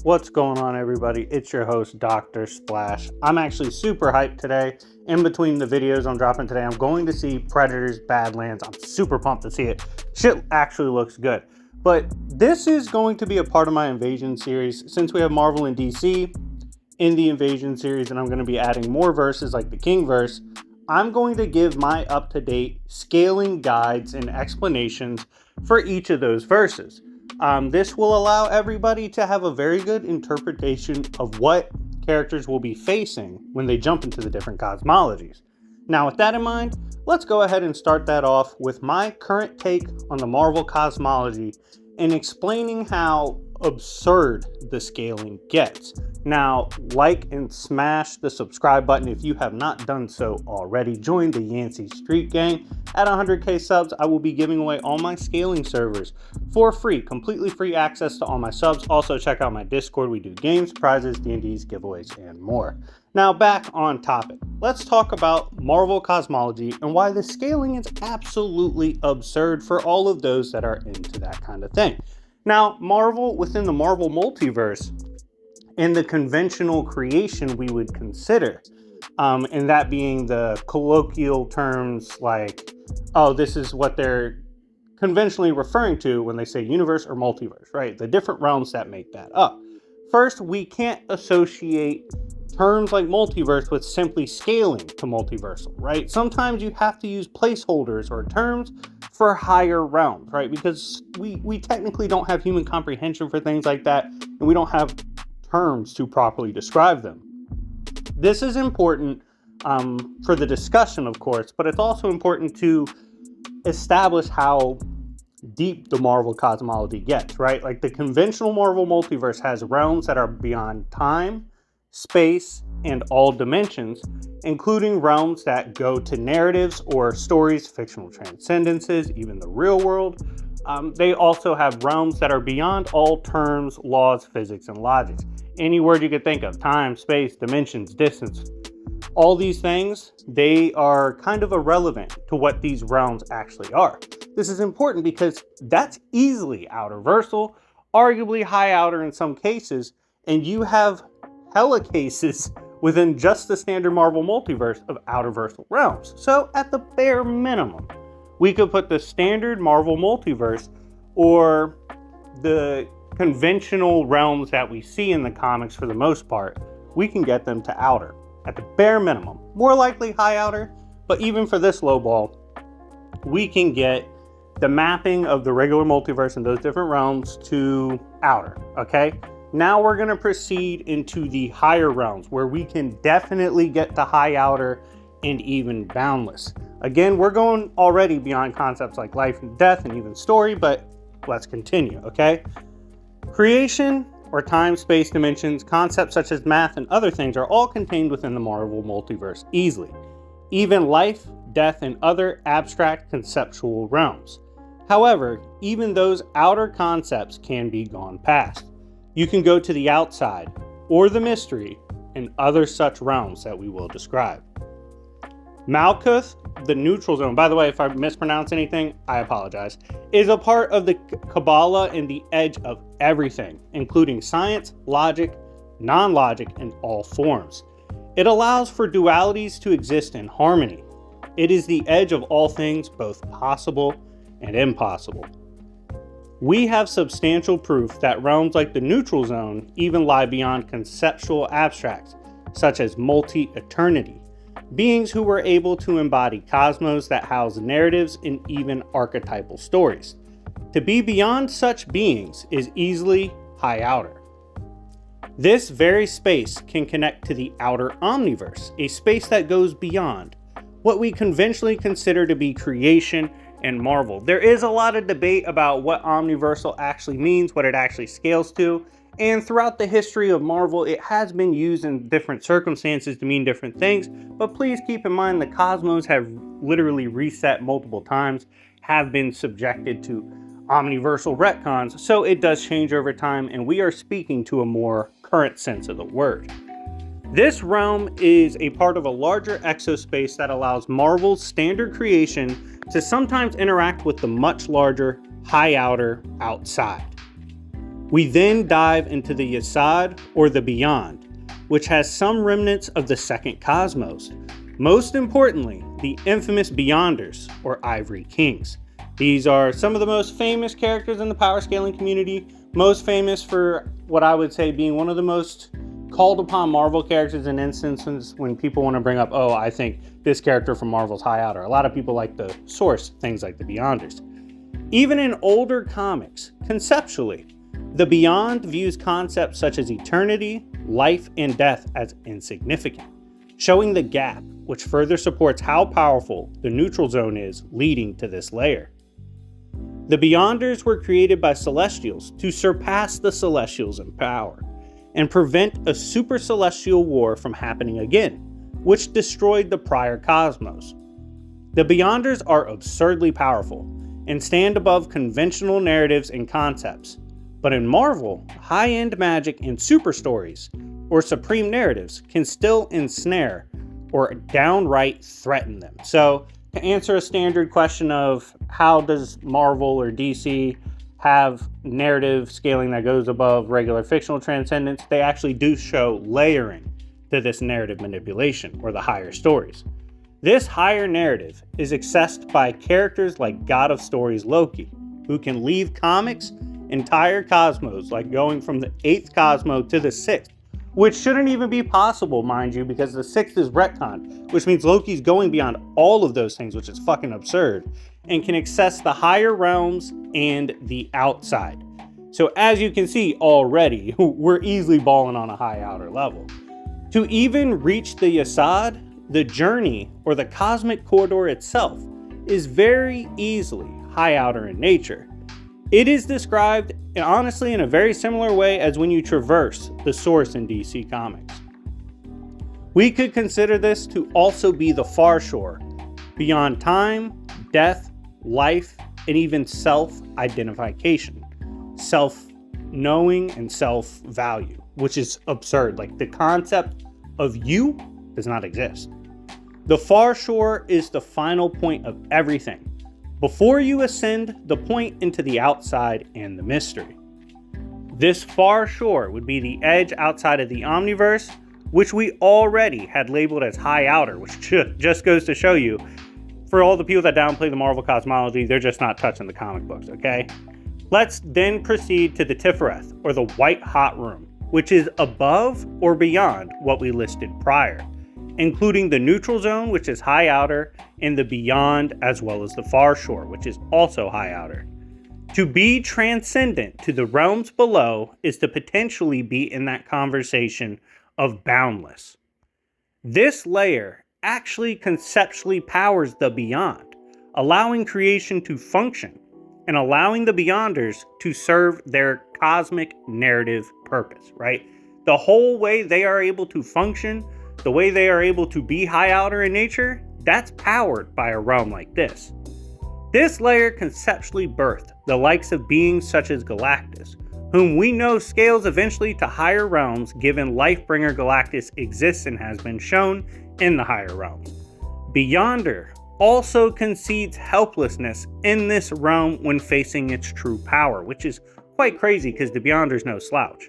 What's going on, everybody? It's your host, Dr. Splash. I'm actually super hyped today. In between the videos I'm dropping today, I'm going to see Predators Badlands. I'm super pumped to see it. Shit actually looks good. But this is going to be a part of my Invasion series. Since we have Marvel and DC in the Invasion series, and I'm going to be adding more verses like the King verse, I'm going to give my up-to-date scaling guides and explanations for each of those verses. This will allow everybody to have a very good interpretation of what characters will be facing when they jump into the different cosmologies. Now, with that in mind, let's go ahead and start that off with my current take on the Marvel cosmology and explaining how absurd the scaling gets. Now, like and smash the subscribe button if you have not done so already. Join the Yancey Street Gang. At 100k subs, I will be giving away all my scaling servers for free, completely free access to all my subs. Also, check out my Discord. We do games, prizes, D&Ds, giveaways, and more. Now, back on topic. Let's talk about Marvel cosmology and why the scaling is absolutely absurd for all of those that are into that kind of thing. Now, Marvel, within the Marvel multiverse, in the conventional creation we would consider, and that being the colloquial terms like, oh, this is what they're conventionally referring to when they say universe or multiverse, right? The different realms that make that up. First, we can't associate terms like multiverse with simply scaling to multiversal, right? Sometimes you have to use placeholders or terms for higher realms, right? Because we technically don't have human comprehension for things like that, and we don't have terms to properly describe them. This is important for the discussion, of course, but it's also important to establish how deep the Marvel cosmology gets, right? Like the conventional Marvel multiverse has realms that are beyond time, space, and all dimensions, including realms that go to narratives or stories, fictional transcendences, even the real world. They also have realms that are beyond all terms, laws, physics, and logic. Any word you could think of: time, space, dimensions, distance. All these things, they are kind of irrelevant to what these realms actually are. This is important because that's easily outerversal, arguably high outer in some cases, and you have hella cases within just the standard Marvel multiverse of outerversal realms. So at the bare minimum, we could put the standard Marvel multiverse or the conventional realms that we see in the comics for the most part, we can get them to outer at the bare minimum. More likely high outer, but even for this low ball, we can get the mapping of the regular multiverse in those different realms to outer, okay? Now we're gonna proceed into the higher realms where we can definitely get to high outer and even boundless. Again, we're going already beyond concepts like life and death and even story, but let's continue, okay? Creation or time, space, dimensions, concepts such as math and other things are all contained within the Marvel multiverse easily. Even life, death, and other abstract conceptual realms. However, even those outer concepts can be gone past. You can go to the outside, or the mystery, and other such realms that we will describe. Malkuth, the neutral zone, by the way, if I mispronounce anything, I apologize, is a part of the Kabbalah and the edge of everything, including science, logic, non-logic, and all forms. It allows for dualities to exist in harmony. It is the edge of all things, both possible and impossible. We have substantial proof that realms like the neutral zone even lie beyond conceptual abstracts, such as multi-eternity, beings who were able to embody cosmos that house narratives and even archetypal stories. To be beyond such beings is easily high outer. This very space can connect to the outer omniverse, a space that goes beyond what we conventionally consider to be creation and Marvel. There is a lot of debate about what omniversal actually means, what it actually scales to, and throughout the history of Marvel, it has been used in different circumstances to mean different things, but please keep in mind the cosmos have literally reset multiple times, have been subjected to omniversal retcons, so it does change over time, and we are speaking to a more current sense of the word. This realm is a part of a larger exospace that allows Marvel's standard creation to sometimes interact with the much larger high outer outside. We then dive into the Yesod, or the Beyond, which has some remnants of the second cosmos. Most importantly, the infamous Beyonders, or Ivory Kings. These are some of the most famous characters in the power scaling community, most famous for what I would say being one of the most called upon Marvel characters in instances when people want to bring up, oh, I think this character from Marvel's high outer. A lot of people like to source things like the Beyonders. Even in older comics, conceptually, the Beyond views concepts such as eternity, life, and death as insignificant, showing the gap, which further supports how powerful the neutral zone is leading to this layer. The Beyonders were created by Celestials to surpass the Celestials in power and prevent a super celestial war from happening again, which destroyed the prior cosmos. The Beyonders are absurdly powerful and stand above conventional narratives and concepts. But in Marvel, high-end magic and super stories, or supreme narratives, can still ensnare or downright threaten them. So, to answer a standard question of how does Marvel or DC have narrative scaling that goes above regular fictional transcendence, they actually do show layering to this narrative manipulation, or the higher stories. This higher narrative is accessed by characters like God of Stories Loki, who can leave comics entire cosmos, like going from the 8th cosmos to the 6th, which shouldn't even be possible, mind you, because the 6th is retcon, which means Loki's going beyond all of those things, which is fucking absurd, and can access the higher realms and the outside. So as you can see already, we're easily balling on a high outer level. To even reach the Yesod, the journey, or the cosmic corridor itself, is very easily high outer in nature. It is described, honestly, in a very similar way as when you traverse the source in DC Comics. We could consider this to also be the far shore, beyond time, death, life, and even self-identification, self-knowing, and self-value, which is absurd. Like, the concept of you does not exist. The far shore is the final point of everything, before you ascend the point into the outside and the mystery. This far shore would be the edge outside of the Omniverse, which we already had labeled as high outer, which just goes to show you, for all the people that downplay the Marvel cosmology, they're just not touching the comic books, okay? Let's then proceed to the Tifereth, or the white hot room, which is above or beyond what we listed prior, including the neutral zone, which is high outer, and the beyond, as well as the far shore, which is also high outer. To be transcendent to the realms below is to potentially be in that conversation of boundless. This layer actually conceptually powers the beyond, allowing creation to function and allowing the Beyonders to serve their cosmic narrative purpose, right? The whole way they are able to function, the way they are able to be high outer in nature, that's powered by a realm like this. This layer conceptually birthed the likes of beings such as Galactus, whom we know scales eventually to higher realms given Lifebringer Galactus exists and has been shown in the higher realms. Beyonder also concedes helplessness in this realm when facing its true power, which is quite crazy because the Beyonder's no slouch.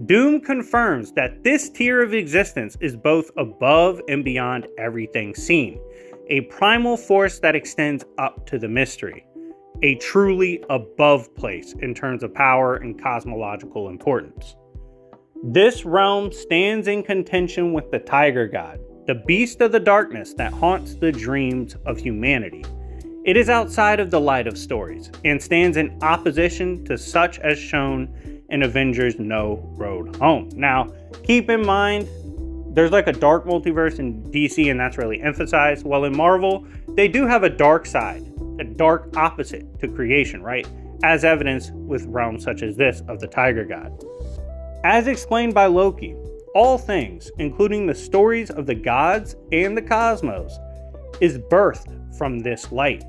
Doom confirms that this tier of existence is both above and beyond everything seen, a primal force that extends up to the mystery, a truly above place in terms of power and cosmological importance. This realm stands in contention with the Tiger God, the beast of the darkness that haunts the dreams of humanity. It is outside of the light of stories and stands in opposition to such as shown in Avengers No Road Home. Now, keep in mind, there's like a dark multiverse in DC and that's really emphasized. Well, in Marvel, they do have a dark side, a dark opposite to creation, right? As evidenced with realms such as this of the Tiger God. As explained by Loki, all things, including the stories of the gods and the cosmos, is birthed from this light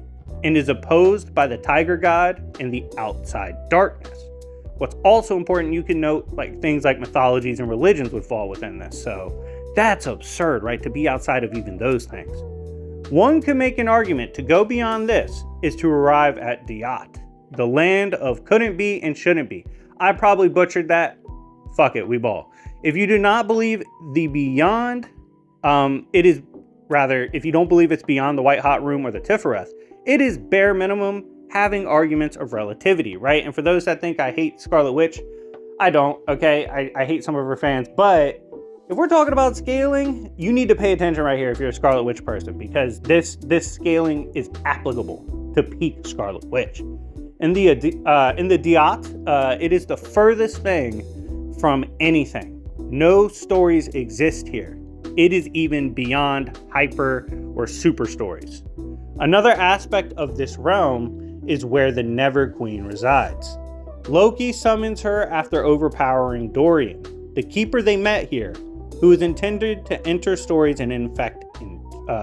and is opposed by the Tiger God and the outside darkness. What's also important, you can note, like things like mythologies and religions would fall within this. So that's absurd, right? To be outside of even those things. One could make an argument to go beyond this is to arrive at Diat, the land of couldn't be and shouldn't be. I probably butchered that. Fuck it, we ball. If you do not believe the beyond, if you don't believe it's beyond the White Hot Room or the Tifereth, it is bare minimum having arguments of relativity, right? And for those that think I hate Scarlet Witch, I don't, okay? I hate some of her fans, but if we're talking about scaling, you need to pay attention right here if you're a Scarlet Witch person, because this scaling is applicable to peak Scarlet Witch. In the Diat, it is the furthest thing from anything. No stories exist here. It is even beyond hyper or super stories. Another aspect of this realm is where the Never Queen resides. Loki summons her after overpowering Dorian, the keeper they met here, who is intended to enter stories and infect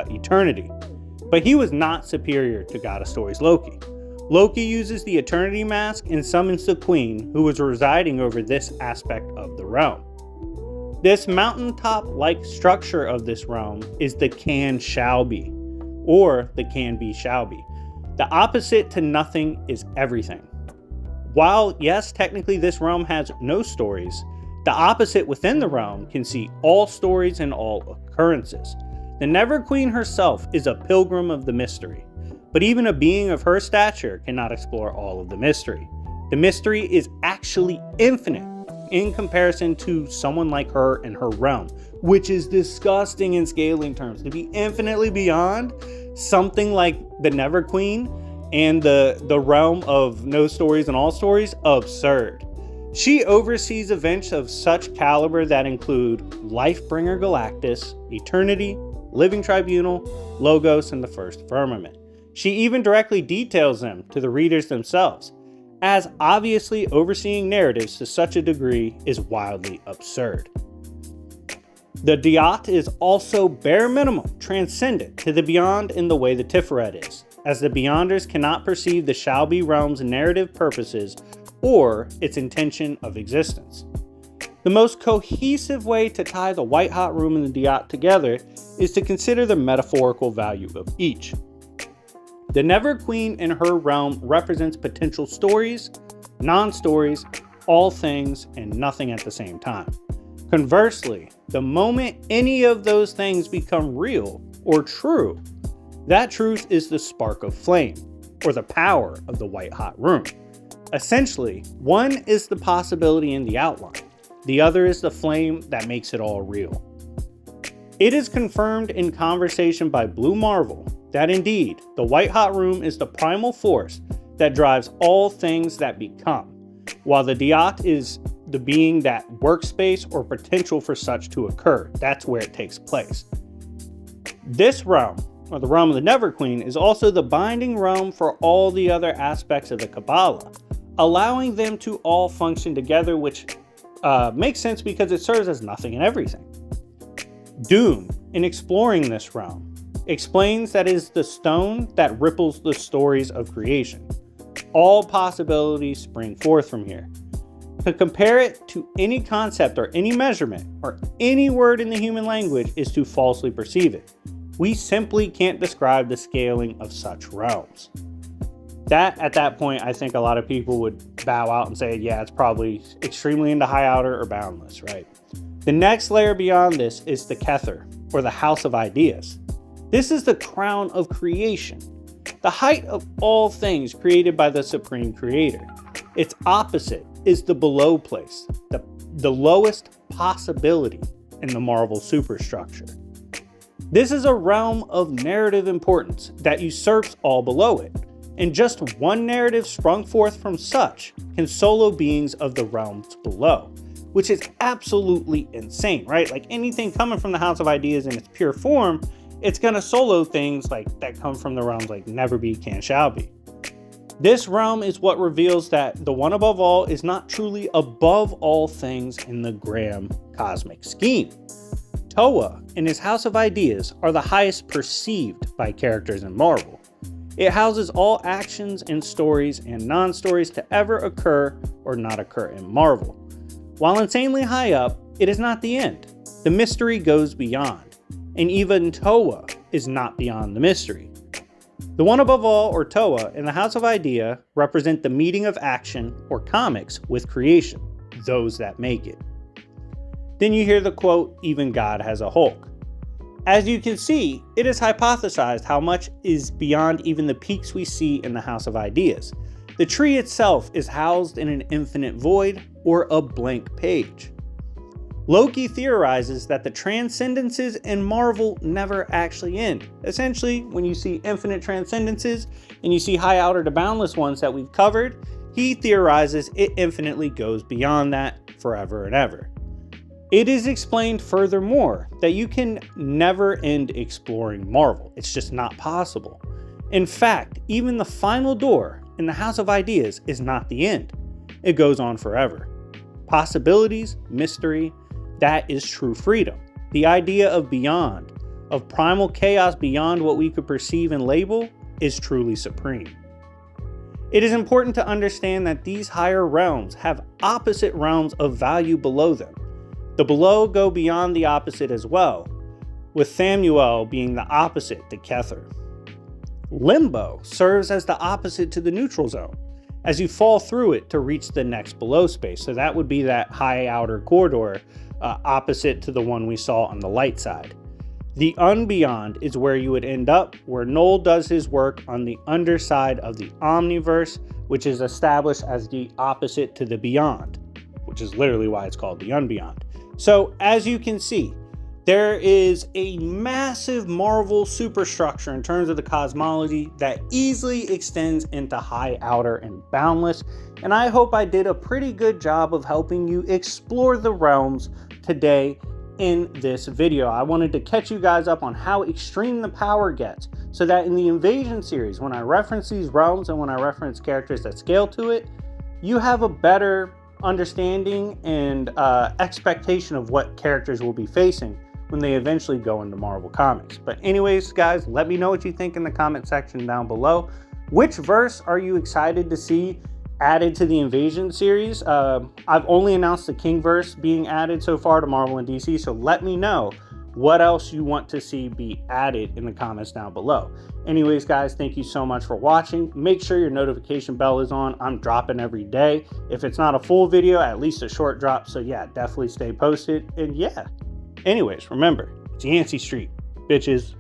eternity. But he was not superior to God of Stories Loki. Loki uses the Eternity Mask and summons the Queen, who was residing over this aspect of the realm. This mountaintop-like structure of this realm is the can-shall-be, or the can-be-shall-be. The opposite to nothing is everything. While, yes, technically this realm has no stories, the opposite within the realm can see all stories and all occurrences. The Never Queen herself is a pilgrim of the mystery, but even a being of her stature cannot explore all of the mystery. The mystery is actually infinite in comparison to someone like her and her realm, which is disgusting in scaling terms. To be infinitely beyond something like the Never Queen and the realm of no stories and all stories, absurd. She oversees events of such caliber that include Lifebringer Galactus, Eternity, Living Tribunal, Logos, and the First Firmament. She even directly details them to the readers themselves, as obviously overseeing narratives to such a degree is wildly absurd. The Diat is also bare minimum transcendent to the beyond in the way the Tiferet is, as the Beyonders cannot perceive the shall-be realm's narrative purposes or its intention of existence. The most cohesive way to tie the White Hot Room and the Diat together is to consider the metaphorical value of each. The Never Queen in her realm represents potential stories, non-stories, all things, and nothing at the same time. Conversely, the moment any of those things become real or true, that truth is the spark of flame, or the power of the White Hot Room. Essentially, one is the possibility in the outline, the other is the flame that makes it all real. It is confirmed in conversation by Blue Marvel that indeed, the White Hot Room is the primal force that drives all things that become, while the Diat is the being that workspace or potential for such to occur. That's where it takes place. This realm, or the realm of the Never Queen, is also the binding realm for all the other aspects of the Kabbalah, allowing them to all function together, which makes sense because it serves as nothing and everything. Dune, in exploring this realm, explains that it is the stone that ripples the stories of creation. All possibilities spring forth from here. To compare it to any concept or any measurement or any word in the human language is to falsely perceive it. We simply can't describe the scaling of such realms. At that point, I think a lot of people would bow out and say, yeah, it's probably extremely into high outer or boundless, right? The next layer beyond this is the Kether, or the House of Ideas. This is the crown of creation, the height of all things created by the Supreme Creator. Its opposite is the below place, the lowest possibility in the Marvel superstructure. This is a realm of narrative importance that usurps all below it, and just one narrative sprung forth from such can solo beings of the realms below, which is absolutely insane, right? Like anything coming from the House of Ideas in its pure form, it's gonna solo things like that come from the realms like never be, can, shall be. This realm is what reveals that the one above all is not truly above all things in the grand cosmic scheme. Toa and his House of Ideas are the highest perceived by characters in Marvel. It houses all actions and stories and non-stories to ever occur or not occur in Marvel. While insanely high up, it is not the end. The mystery goes beyond, and even Toa is not beyond the mystery. The one above all, or Toa, and the House of Idea represent the meeting of action, or comics, with creation, those that make it. Then you hear the quote, "Even God has a Hulk." As you can see, it is hypothesized how much is beyond even the peaks we see in the House of Ideas. The tree itself is housed in an infinite void, or a blank page. Loki theorizes that the transcendences in Marvel never actually end. Essentially, when you see infinite transcendences and you see high outer to boundless ones that we've covered, he theorizes it infinitely goes beyond that forever and ever. It is explained furthermore that you can never end exploring Marvel. It's just not possible. In fact, even the final door in the House of Ideas is not the end. It goes on forever. Possibilities, mystery, that is true freedom. The idea of beyond, of primal chaos beyond what we could perceive and label, is truly supreme. It is important to understand that these higher realms have opposite realms of value below them. The below go beyond the opposite as well, with Samuel being the opposite to Kether. Limbo serves as the opposite to the neutral zone, as you fall through it to reach the next below space. So that would be that high outer corridor, opposite to the one we saw on the light side. The unbeyond is where you would end up, where Noel does his work on the underside of the omniverse, which is established as the opposite to the beyond, which is literally why it's called the unbeyond. So as you can see, there is a massive Marvel superstructure in terms of the cosmology that easily extends into high outer and boundless. And I hope I did a pretty good job of helping you explore the realms today in this video. I wanted to catch you guys up on how extreme the power gets, so that in the Invasion series, when I reference these realms and when I reference characters that scale to it, you have a better understanding and expectation of what characters will be facing when they eventually go into Marvel Comics. But anyways, guys, let me know what you think in the comment section down below. Which verse are you excited to see added to the Invasion series? I've only announced the King verse being added so far to Marvel and DC, so let me know what else you want to see be added in the comments down below. Anyways, guys, thank you so much for watching. Make sure your notification bell is on. I'm dropping every day. If it's not a full video, at least a short drop. So yeah, definitely stay posted. And yeah, anyways, remember, it's Yancey Street, bitches.